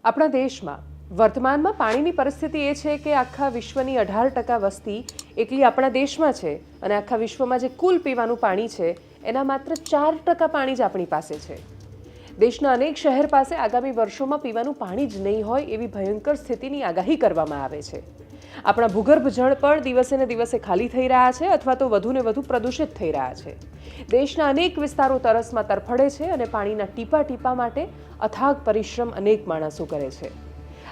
આપણા દેશમાં વર્તમાનમાં પાણીની પરિસ્થિતિ એ છે કે આખા વિશ્વની 18% વસ્તી એકલી આપણા દેશમાં છે અને આખા વિશ્વમાં જે કુલ પીવાનું પાણી છે એના માત્ર 4% પાણી જ આપણી પાસે છે. દેશના અનેક શહેર પાસે આગામી વર્ષોમાં પીવાનું પાણી જ નહીં હોય એવી ભયંકર સ્થિતિની આગાહી કરવામાં આવે છે. આપણા ભૂગર્ભ જળ પણ દિવસે ને દિવસે ખાલી થઈ રહ્યા છે અથવા તો વધુ ને વધુ પ્રદૂષિત થઈ રહ્યા છે. દેશના અનેક વિસ્તારો તરસમાં તરફડે છે અને પાણીના ટીપા ટીપા માટે અથાગ પરિશ્રમ અનેક માણસો કરે છે.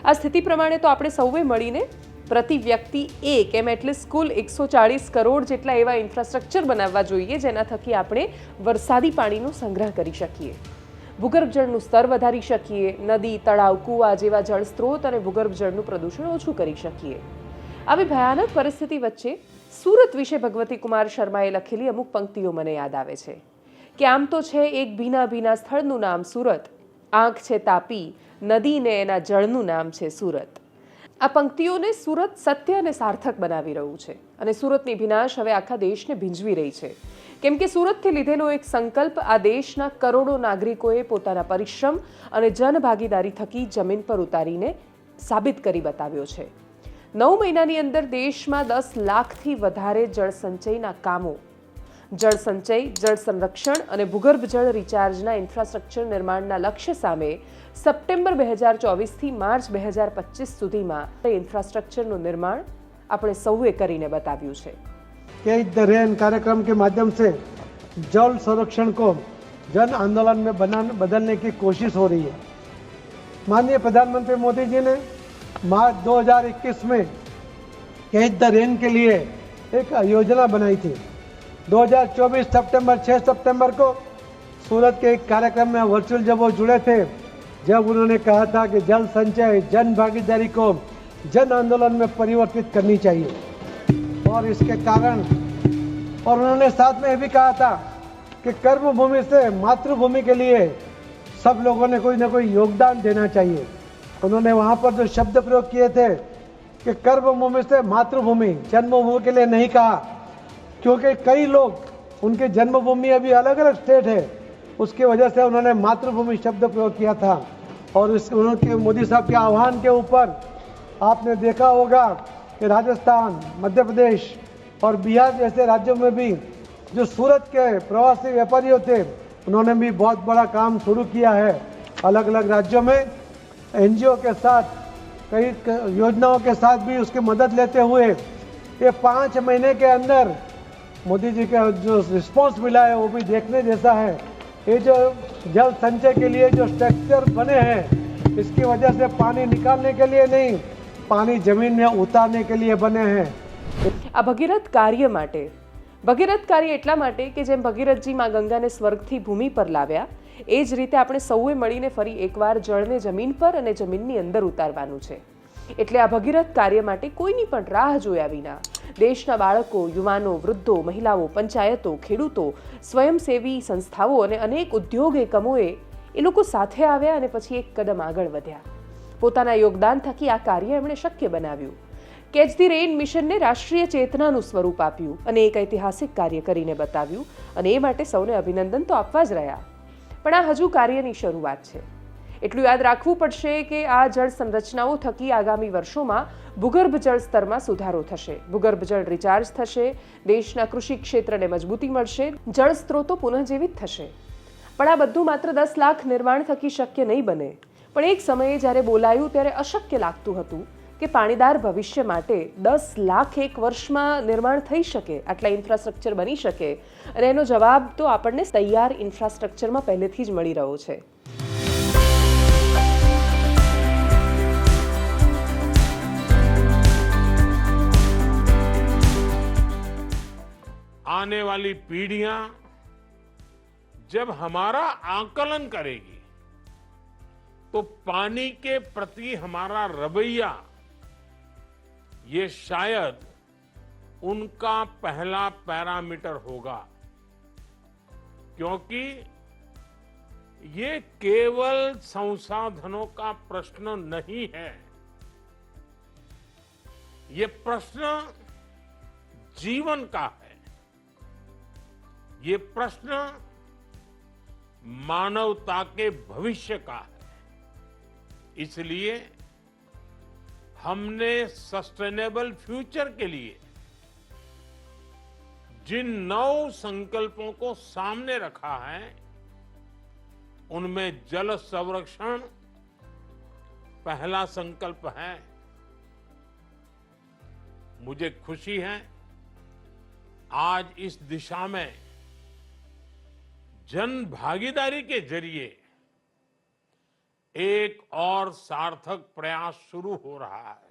આ સ્થિતિ પ્રમાણે તો આપણે સૌએ મળીને પ્રતિ વ્યક્તિ એક એમ એટલીસ્ટ કુલ 140 કરોડ જેટલા એવા ઇન્ફ્રાસ્ટ્રક્ચર બનાવવા જોઈએ જેના થકી આપણે વરસાદી પાણીનો સંગ્રહ કરી શકીએ, ભૂગર્ભ જળનું સ્તર વધારી શકીએ, નદી, તળાવ, કૂવા જેવા જળ સ્ત્રોત અને ભૂગર્ભ જળનું પ્રદૂષણ ઓછું કરી શકીએ. આવી ભયાનક પરિસ્થિતિ વચ્ચે સુરત વિશે ભગવતી કુમાર શર્માએ લખેલી અમુક પંક્તિઓ મને યાદ આવે છે કે આમ તો છે એક ભીના ભીના સ્થળનું નામ સુરત, આંખ છે તાપી, નદીને એના જળનું નામ છે સુરત. આ પંક્તિઓને સુરત સત્ય અને સાર્થક બનાવી રહ્યું છે અને સુરતની ભીનાશ હવે આખા દેશને ભીંજવી રહી છે, કેમ કે સુરતથી લીધેલો એક સંકલ્પ આ દેશના કરોડો નાગરિકોએ પોતાના પરિશ્રમ અને જનભાગીદારી થકી જમીન પર ઉતારીને સાબિત કરી બતાવ્યો છે. 9 મહિનાની અંદર દેશમાં 10 લાખથી વધારે જળ સંચયના કામો, જળ સંચય, જળ સંરક્ષણ અને ભૂગર્ભ જળ રિચાર્જના ઇન્ફ્રાસ્ટ્રક્ચર નિર્માણના લક્ષ્ય સામે સપ્ટેમ્બર 2024થી માર્ચ 2025 સુધીમાં ઇન્ફ્રાસ્ટ્રક્ચરનું નિર્માણ આપણે સૌએ કરીને બતાવ્યું છે. कैच द रेन कार्यक्रम के माध्यम से जल संरक्षण को जन आंदोलन में बदलने की कोशिश हो रही है. माननीय प्रधानमंत्री मोदी जी ने मार्च 2021 में कैच द रेन के लिए एक योजना बनाई थी. 2024 सितंबर 6 सितंबर को सूरत के एक कार्यक्रम में वर्चुअल जब वो जुड़े थे, जब उन्होंने कहा था कि जल संचय, जन भागीदारी को जन आंदोलन में परिवर्तित करनी चाहिए और इसके कारण, और उन्होंने साथ में ये भी कहा था कि कर्म भूमि से मातृभूमि के लिए सब लोगों ने कोई ना कोई योगदान देना चाहिए. उन्होंने वहाँ पर जो शब्द प्रयोग किए थे कि कर्म भूमि से मातृभूमि, जन्मभूमि के लिए नहीं कहा, क्योंकि कई लोग उनकी जन्मभूमि अभी अलग अलग स्टेट है, उसकी वजह से उन्होंने मातृभूमि शब्द प्रयोग किया था. और उनके मोदी साहब के आह्वान के ऊपर आपने देखा होगा कि राजस्थान, मध्य प्रदेश और बिहार जैसे राज्यों में भी जो सूरत के प्रवासी व्यापारियों थे उन्होंने भी बहुत बड़ा काम शुरू किया है. अलग अलग राज्यों में एनजीओ के साथ, कई योजनाओं के साथ भी उसकी मदद लेते हुए ये 5 महीने के अंदर मोदी जी का जो रिस्पॉन्स मिला है वो भी देखने जैसा है. ये जो जल संचय के लिए जो स्ट्रक्चर बने हैं इसकी वजह से पानी निकालने के लिए नहीं, पानी जमीन में उतारने के लिए बने हैं. આ ભગીરથ કાર્ય એટલા માટે કે જેમ ભગીરથજી માં ગંગાને સ્વર્ગથી ભૂમિ પર લાવ્યા એ જ રીતે આપણે સૌએ મળીને ફરી એકવાર જળને જમીન પર અને જમીનની અંદર ઉતારવાનું છે. એટલે આ ભગીરથ કાર્ય માટે કોઈની પણ રાહ જોયા વિના દેશના બાળકો, યુવાનો, વૃદ્ધો, મહિલાઓ, પંચાયતો, ખેડૂતો, સ્વયંસેવી સંસ્થાઓ અને અનેક ઉદ્યોગ એકમોએ એ લોકો સાથે આવ્યા અને પછી એક કદમ આગળ વધ્યા. પોતાના યોગદાન થકી આ કાર્ય એમણે શક્ય બનાવ્યું. કેચ ધી રેન મિશનને રાષ્ટ્રીય ચેતનાનું સ્વરૂપ આપ્યું અને એક ઐતિહાસિક કાર્ય કરીને બતાવ્યું અને એ માટે સૌને અભિનંદન તો આપવા જ રહ્યા. પણ આ હજુ કાર્યની શરૂઆત છે. એટલું યાદ રાખવું પડશે કે આ જળ સંરચનાઓ થકી આગામી વર્ષોમાં ભૂગર્ભ જળ સ્તરમાં સુધારો થશે, ભૂગર્ભ જળ રિચાર્જ થશે, દેશના કૃષિ ક્ષેત્રને મજબૂતી મળશે, જળ સ્ત્રોતો પુનઃજીવિત થશે. પણ આ બધું માત્ર 10 લાખ નિર્માણ થકી શક્ય નહીં બને. પણ એક સમયે જ્યારે બોલાયું ત્યારે અશક્ય લાગતું હતું કે પાણીદાર ભવિષ્ય માટે 10 લાખ એક વર્ષમાં નિર્માણ થઈ શકે, આટલા ઇન્ફ્રાસ્ટ્રક્ચર બની શકે. અને એનો જવાબ તો આપણને તૈયાર ઇન્ફ્રાસ્ટ્રક્ચરમાં પહેલેથી જ મળી રહ્યો છે. आने वाली पीढ़ियां जब हमारा आकलन करेगी तो पानी के प्रति हमारा रवैया ये शायद उनका पहला पैरामीटर होगा, क्योंकि ये केवल संसाधनों का प्रश्न नहीं है, ये प्रश्न जीवन का है, ये प्रश्न मानवता के भविष्य का है. इसलिए हमने सस्टेनेबल फ्यूचर के लिए जिन 9 संकल्पों को सामने रखा है उनमें जल संरक्षण पहला संकल्प है। मुझे खुशी है आज इस दिशा में जन भागीदारी के जरिए एक और सार्थक प्रयास शुरू हो रहा है।